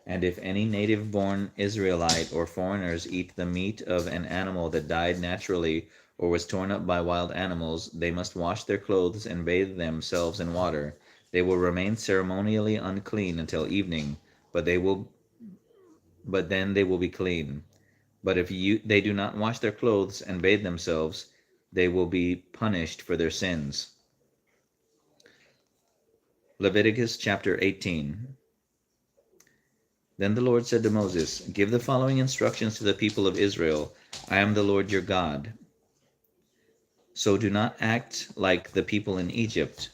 And if any native-born Israelite or foreigners eat the meat of an animal that died naturally or was torn up by wild animals, they must wash their clothes and bathe themselves in water. They will remain ceremonially unclean until evening, but then they will be clean. But if they do not wash their clothes and bathe themselves, they will be punished for their sins. Leviticus chapter 18. Then the Lord said to Moses, "Give the following instructions to the people of Israel. I am the Lord your God. So do not act like the people in Egypt,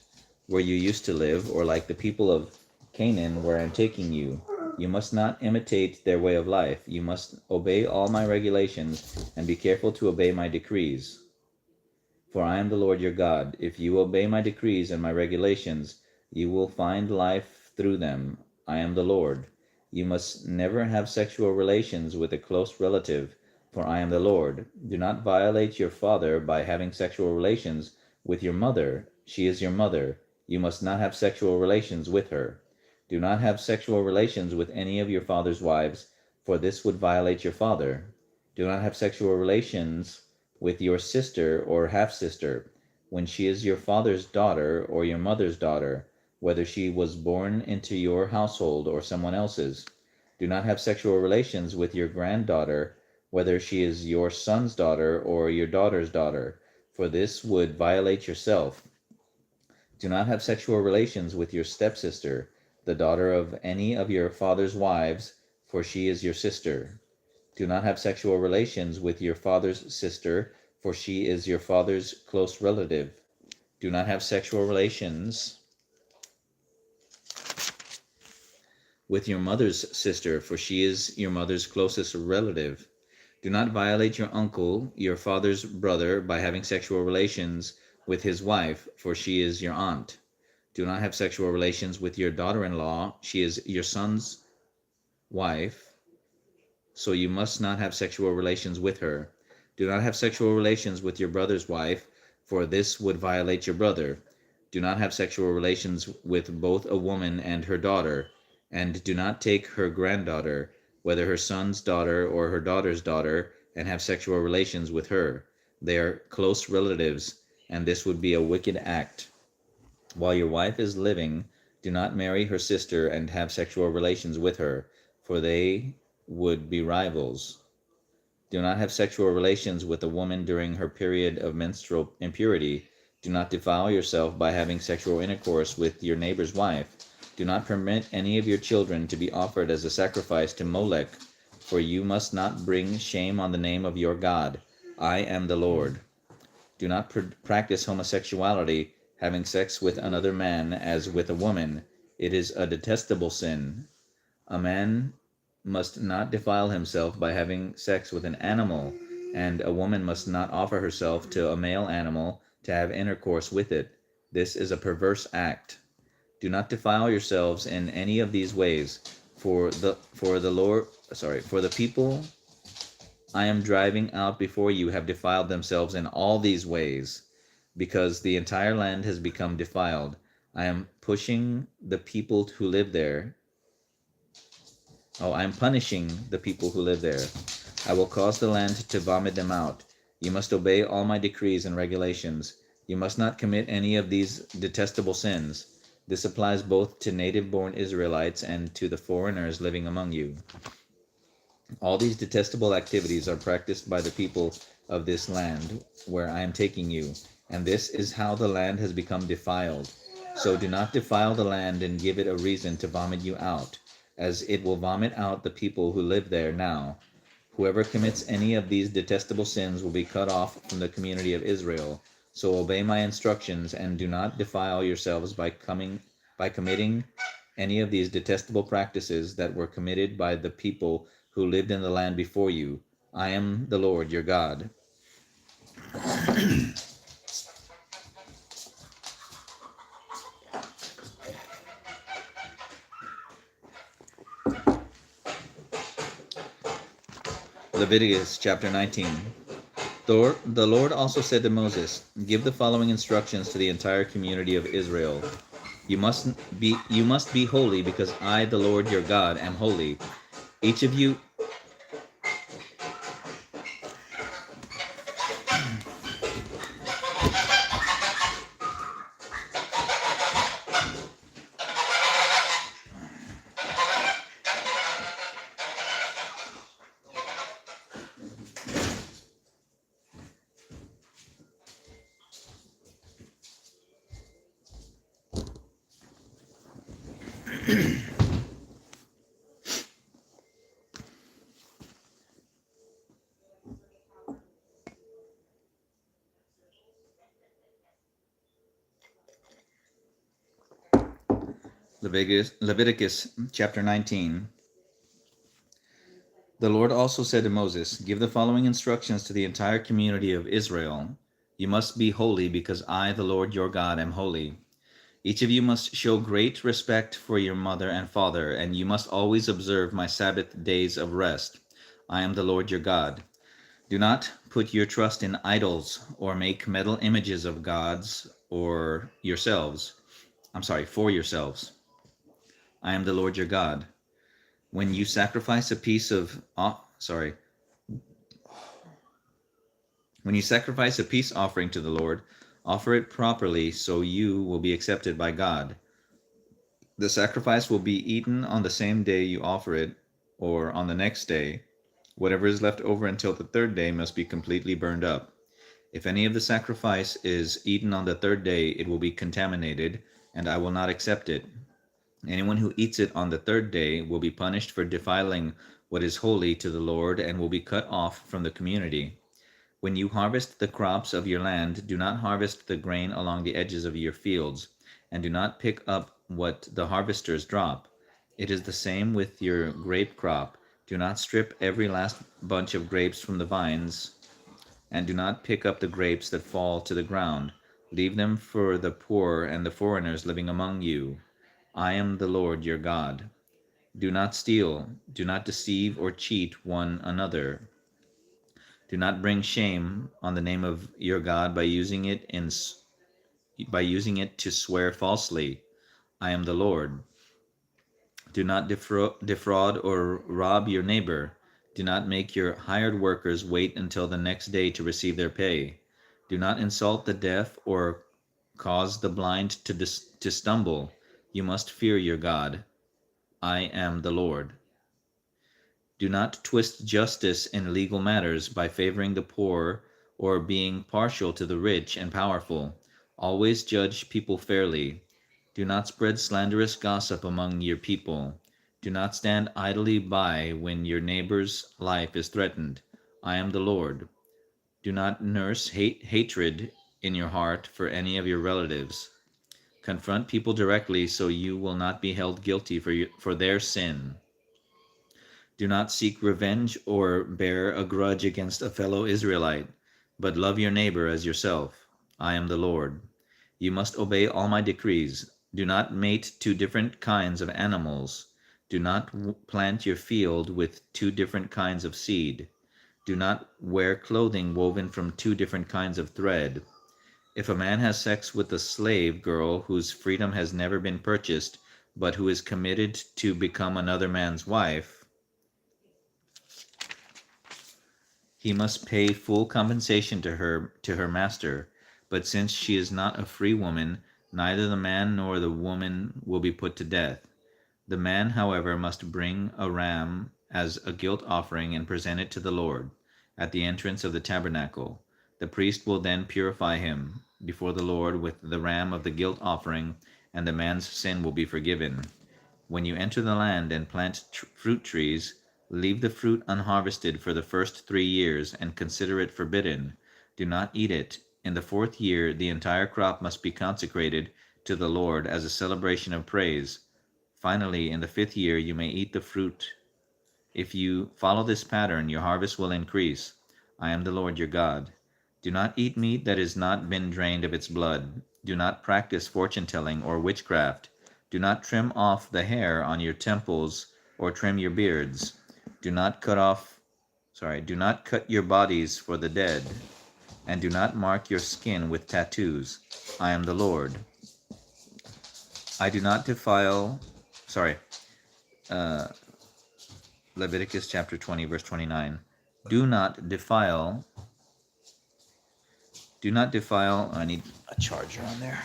where you used to live, or like the people of Canaan, where I am taking you. You must not imitate their way of life. You must obey all my regulations and be careful to obey my decrees. For I am the Lord your God. If you obey my decrees and my regulations, you will find life through them. I am the Lord. You must never have sexual relations with a close relative, for I am the Lord. Do not violate your father by having sexual relations with your mother. She is your mother. You must not have sexual relations with her. Do not have sexual relations with any of your father's wives, for this would violate your father. Do not have sexual relations with your sister or half-sister, when she is your father's daughter or your mother's daughter, whether she was born into your household or someone else's. Do not have sexual relations with your granddaughter, whether she is your son's daughter or your daughter's daughter, for this would violate yourself. Do not have sexual relations with your stepsister, the daughter of any of your father's wives, for she is your sister. Do not have sexual relations with your father's sister, for she is your father's close relative. Do not have sexual relations with your mother's sister, for she is your mother's closest relative. Do not violate your uncle, your father's brother, by having sexual relations with his wife, for she is your aunt. Do not have sexual relations with your daughter-in-law, she is your son's wife, so you must not have sexual relations with her. Do not have sexual relations with your brother's wife, for this would violate your brother. Do not have sexual relations with both a woman and her daughter, and do not take her granddaughter, whether her son's daughter or her daughter's daughter, and have sexual relations with her. They are close relatives, and this would be a wicked act. While your wife is living, do not marry her sister and have sexual relations with her, for they would be rivals. Do not have sexual relations with a woman during her period of menstrual impurity. Do not defile yourself by having sexual intercourse with your neighbor's wife. Do not permit any of your children to be offered as a sacrifice to Molech, for you must not bring shame on the name of your God. I am the Lord. Do not practice homosexuality, having sex with another man as with a woman. It is a detestable sin. A man must not defile himself by having sex with an animal, and a woman must not offer herself to a male animal to have intercourse with it. This is a perverse act. Do not defile yourselves in any of these ways, for the people I am driving out before you have defiled themselves in all these ways, because the entire land has become defiled. I am pushing the people who live there. I am punishing the people who live there. I will cause the land to vomit them out. You must obey all my decrees and regulations. You must not commit any of these detestable sins. This applies both to native-born Israelites and to the foreigners living among you. All these detestable activities are practiced by the people of this land where I am taking you, and this is how the land has become defiled. So do not defile the land and give it a reason to vomit you out, as it will vomit out the people who live there now. Whoever commits any of these detestable sins will be cut off from the community of Israel. So obey my instructions and do not defile yourselves by committing any of these detestable practices that were committed by the people who lived in the land before you. I am the Lord your God. Leviticus chapter 19. The Lord also said to Moses, "Give the following instructions to the entire community of Israel. You must be holy, because I, the Lord your God, am holy. Each of you Leviticus chapter 19. The Lord also said to Moses, "Give the following instructions to the entire community of Israel. You must be holy, because I, the Lord your God, am holy. Each of you must show great respect for your mother and father, and you must always observe my Sabbath days of rest. I am the Lord your God. Do not put your trust in idols or make metal images of gods or yourselves. For yourselves. I am the Lord your God. When you sacrifice a peace offering to the Lord, offer it properly, so you will be accepted by God. The sacrifice will be eaten on the same day you offer it, or on the next day. Whatever is left over until the third day must be completely burned up. If any of the sacrifice is eaten on the third day, it will be contaminated, and I will not accept it. Anyone who eats it on the third day will be punished for defiling what is holy to the Lord and will be cut off from the community. When you harvest the crops of your land, do not harvest the grain along the edges of your fields, and do not pick up what the harvesters drop. It is the same with your grape crop. Do not strip every last bunch of grapes from the vines, and do not pick up the grapes that fall to the ground. Leave them for the poor and the foreigners living among you. I am the Lord your God. Do not steal. Do not deceive or cheat one another. Do not bring shame on the name of your God by using it to swear falsely. I am the Lord. Do not defraud or rob your neighbor. Do not make your hired workers wait until the next day to receive their pay. Do not insult the deaf or cause the blind to stumble. You must fear your God. I am the Lord. Do not twist justice in legal matters by favoring the poor or being partial to the rich and powerful. Always judge people fairly. Do not spread slanderous gossip among your people. Do not stand idly by when your neighbor's life is threatened. I am the Lord. Do not nurse hatred in your heart for any of your relatives. Confront people directly so you will not be held guilty for their sin. Do not seek revenge or bear a grudge against a fellow Israelite, but love your neighbor as yourself. I am the Lord. You must obey all my decrees. Do not mate two different kinds of animals. Do not plant your field with two different kinds of seed. Do not wear clothing woven from two different kinds of thread. If a man has sex with a slave girl whose freedom has never been purchased, but who is committed to become another man's wife, he must pay full compensation to her master. But since she is not a free woman, neither the man nor the woman will be put to death. The man, however, must bring a ram as a guilt offering and present it to the Lord at the entrance of the tabernacle. The priest will then purify him before the Lord with the ram of the guilt offering, and the man's sin will be forgiven. When you enter the land and plant fruit trees, leave the fruit unharvested for the first 3 years and consider it forbidden. Do not eat it. In the 4th year, the entire crop must be consecrated to the Lord as a celebration of praise. Finally, in the 5th year, you may eat the fruit. If you follow this pattern, your harvest will increase. I am the Lord your God. Do not eat meat that has not been drained of its blood. Do not practice fortune-telling or witchcraft. Do not trim off the hair on your temples or trim your beards. Do not cut your bodies for the dead, and do not mark your skin with tattoos. I am the Lord. I do not defile, Leviticus chapter 20, verse 29. Do not defile, I need a charger on there.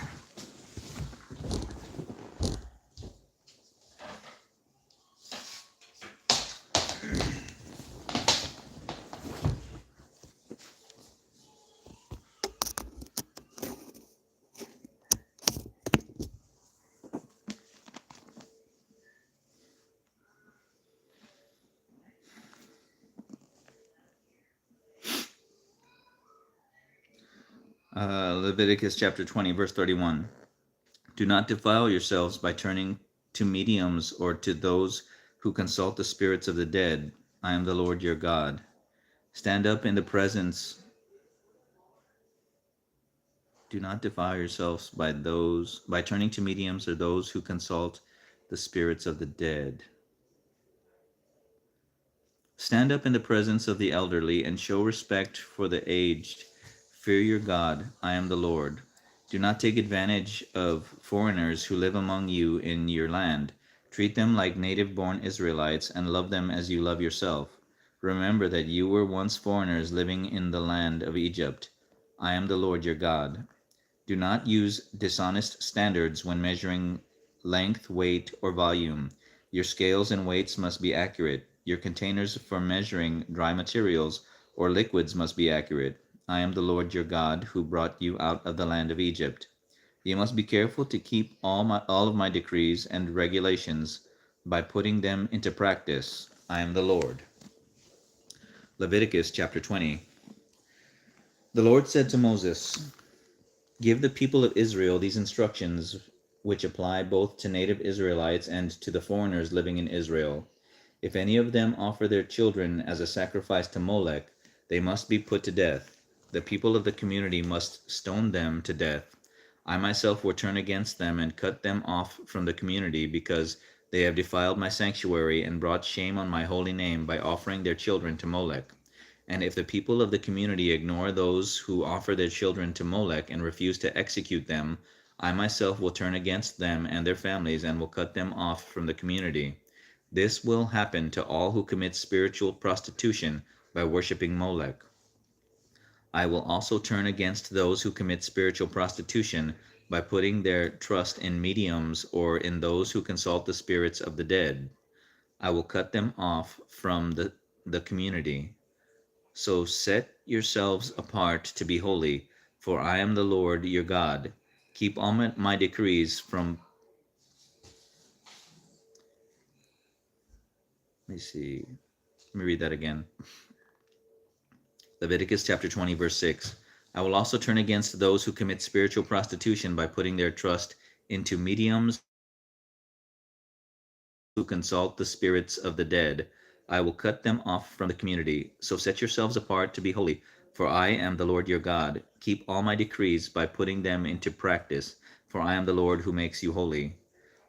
Leviticus chapter 20, verse 31. Do not defile yourselves by turning to mediums or to those who consult the spirits of the dead. I am the Lord your God. Stand up in the presence. Do not defile yourselves by turning to mediums or those who consult the spirits of the dead. Stand up in the presence of the elderly and show respect for the aged. Fear your God. I am the Lord. Do not take advantage of foreigners who live among you in your land. Treat them like native-born Israelites and love them as you love yourself. Remember that you were once foreigners living in the land of Egypt. I am the Lord your God. Do not use dishonest standards when measuring length, weight, or volume. Your scales and weights must be accurate. Your containers for measuring dry materials or liquids must be accurate. I am the Lord your God who brought you out of the land of Egypt. You must be careful to keep all of my decrees and regulations by putting them into practice. I am the Lord. Leviticus chapter 20. The Lord said to Moses, give the people of Israel these instructions, which apply both to native Israelites and to the foreigners living in Israel. If any of them offer their children as a sacrifice to Molech, they must be put to death. The people of the community must stone them to death. I myself will turn against them and cut them off from the community, because they have defiled my sanctuary and brought shame on my holy name by offering their children to Molech. And if the people of the community ignore those who offer their children to Molech and refuse to execute them, I myself will turn against them and their families and will cut them off from the community. This will happen to all who commit spiritual prostitution by worshiping Molech. I will also turn against those who commit spiritual prostitution by putting their trust in mediums or in those who consult the spirits of the dead. I will cut them off from the community. So set yourselves apart to be holy, for I am the Lord your God. Keep all my decrees from... Let me see. Let me read that again. Leviticus chapter 20, verse 6. I will also turn against those who commit spiritual prostitution by putting their trust into mediums who consult the spirits of the dead. I will cut them off from the community. So set yourselves apart to be holy, for I am the Lord your God. Keep all my decrees by putting them into practice, for I am the Lord who makes you holy.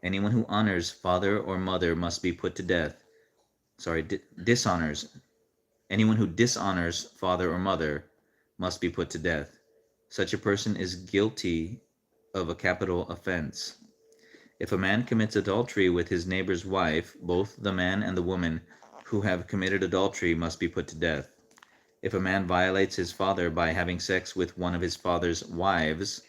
Anyone who honors father or mother must be put to death. Dishonors. Anyone who dishonors father or mother must be put to death. Such a person is guilty of a capital offense. If a man commits adultery with his neighbor's wife, both the man and the woman who have committed adultery must be put to death. If a man violates his father by having sex with one of his father's wives,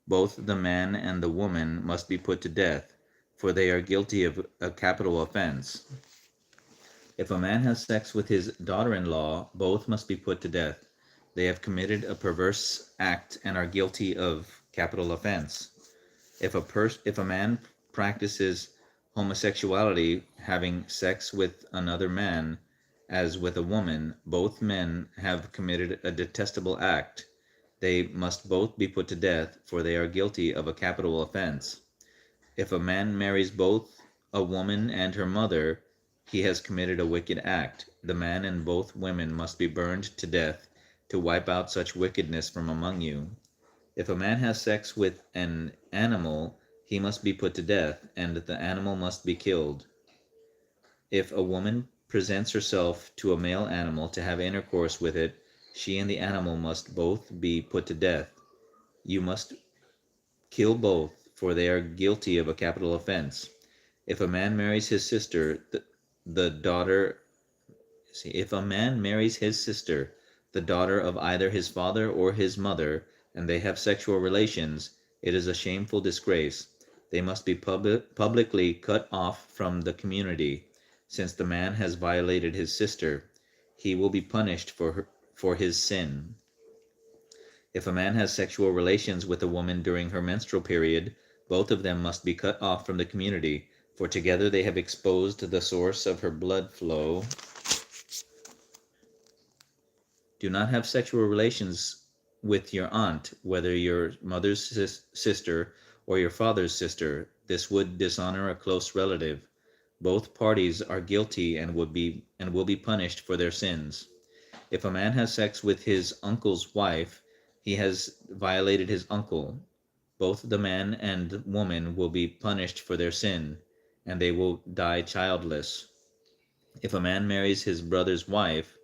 both the man and the woman must be put to death, for they are guilty of a capital offense. If a man has sex with his daughter-in-law, both must be put to death. They have committed a perverse act and are guilty of capital offense. If a man practices homosexuality, having sex with another man as with a woman, both men have committed a detestable act. They must both be put to death, for they are guilty of a capital offense. If a man marries both a woman and her mother, he has committed a wicked act. The man and both women must be burned to death to wipe out such wickedness from among you. If a man has sex with an animal, he must be put to death, and the animal must be killed. If a woman presents herself to a male animal to have intercourse with it, she and the animal must both be put to death. You must kill both, for they are guilty of a capital offense. If a man marries his sister, the daughter... if a man marries his sister, the daughter of either his father or his mother, and they have sexual relations, it is a shameful disgrace. They must be publicly cut off from the community. Since the man has violated his sister, he will be punished for his sin. If a man has sexual relations with a woman during her menstrual period, both of them must be cut off from the community, for together they have exposed the source of her blood flow. Do not have sexual relations with your aunt, whether your mother's sister or your father's sister. This would dishonor a close relative. Both parties are guilty and will be punished for their sins. If a man has sex with his uncle's wife, he has violated his uncle. Both the man and woman will be punished for their sin, and they will die childless. If a man marries his brother's wife,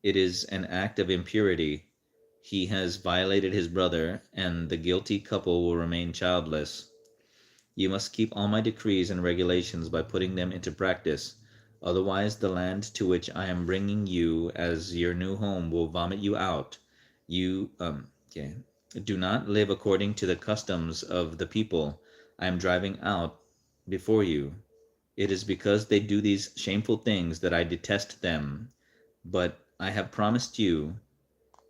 it is an act of impurity. He has violated his brother, and the guilty couple will remain childless. You must keep all my decrees and regulations by putting them into practice. Otherwise, the land to which I am bringing you as your new home will vomit you out. Do not live according to the customs of the people I am driving out before you. It is because they do these shameful things that I detest them. But I have promised you,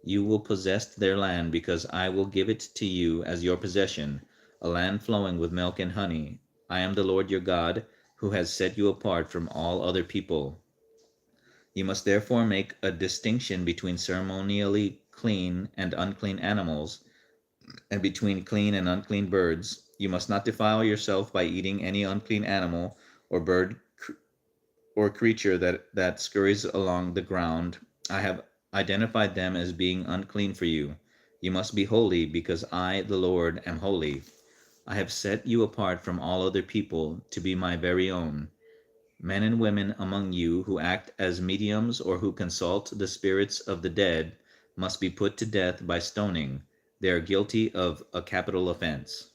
you will possess their land, because I will give it to you as your possession, a land flowing with milk and honey. I am the Lord your God, who has set you apart from all other people. You must therefore make a distinction between ceremonially clean and unclean animals, and between clean and unclean birds. You must not defile yourself by eating any unclean animal or bird or creature that scurries along the ground. I have identified them as being unclean for you. You must be holy, because I, the Lord, am holy. I have set you apart from all other people to be my very own. Men and women among you who act as mediums or who consult the spirits of the dead must be put to death by stoning. They are guilty of a capital offense.